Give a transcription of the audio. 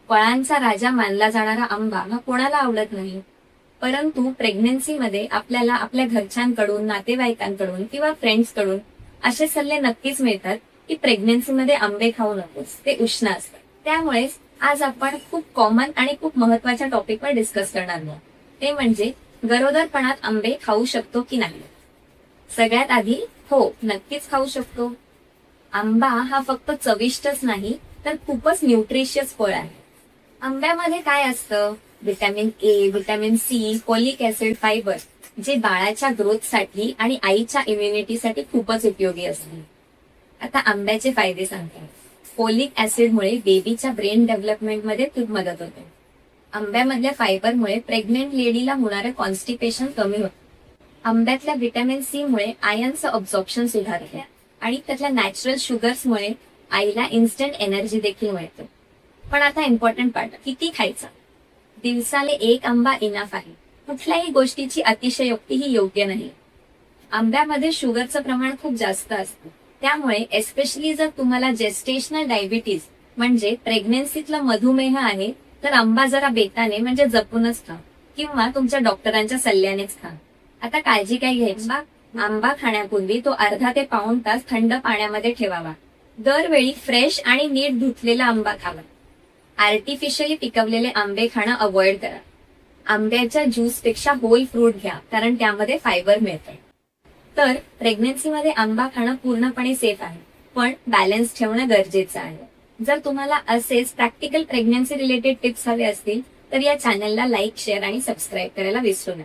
फळांचा राजा मानला जाणारा आंबा हा कोणाला आवडत नाही, परंतु प्रेग्नन्सीमध्ये आपल्याला आपल्या घरच्यांकडून, नातेवाईकांकडून किंवा फ्रेंड्सकडून असे सल्ले नक्कीच मिळतात की प्रेग्नन्सीमध्ये आंबे खाऊ नकोस, ते उष्ण असतात. त्यामुळेच आज आपण खूप कॉमन आणि खूप महत्वाच्या टॉपिकवर डिस्कस करणार आहोत, ते म्हणजे गरोदरपणात आंबे खाऊ शकतो की नाही. सगळ्यात आधी हो, नक्कीच खाऊ शकतो. आंबा हा फक्त चविष्टच नाही तर खूपच न्यूट्रिशियस फळ आहे. आंब्यामध्ये काय असतं? Vitamin A, vitamin C, folic acid, fibre, जे बाळाच्या ग्रोथसाठी आणि आईच्या इम्युनिटीसाठी खूपच उपयोगी असते. आता आंब्याचे फायदे सांगतात. फॉलिक ऍसिडमुळे बेबीच्या ब्रेन डेव्हलपमेंटमध्ये खूप मदत होते. आंब्यामधल्या फायबरमुळे प्रेग्नेंट लेडीला होणारे कॉन्स्टिपेशन कमी होते. आंब्यातल्या व्हिटॅमिन सी मुळे आयर्नचं अब्झॉर्प्शन सुधारते आणि त्यातल्या नॅचरल शुगर्समुळे आईला इन्स्टंट एनर्जी देखील मिळते. पण आता इम्पॉर्टंट पार्ट, किती खायचा? दिवसाले 1 आंबा इनफ आहे. कुठल्याही गोष्टीची अतिशयोक्ती ही योग्य नाही. आंब्यामध्ये शुगरचं प्रमाण खूप जास्त असतं, त्यामुळे एस्पेशली जर तुम्हाला जेस्टेशनल डायबिटीज म्हणजे प्रेग्नन्सीतला मधुमेह आहे तर आंबा जरा बेताने म्हणजे जपूनच खा किंवा तुमच्या डॉक्टरांच्या सल्ल्यानेच खा. आता काळजी काय घ्यायची? आंबा खाण्यापूर्वी तो अर्धा ते पाऊण तास थंड पाण्यामध्ये ठेवावा. दरवेळी फ्रेश आणि नीट धुतलेला आंबा खावा. आर्टिफिशियली पिकवलेले आंबे खाणं अवॉइड करा. आंब्याच्या ज्यूसपेक्षा होल फ्रूट घ्या, कारण त्यामध्ये फायबर मिळते. तर प्रेग्नन्सीमध्ये आंबा खाणं पूर्णपणे सेफ आहे, पण बॅलन्स ठेवणं गरजेचं आहे. जर तुम्हाला असेच प्रॅक्टिकल प्रेग्नन्सी रिलेटेड टिप्स हवे असतील तर या चॅनलला लाईक, शेअर आणि सबस्क्राईब करायला विसरू नका.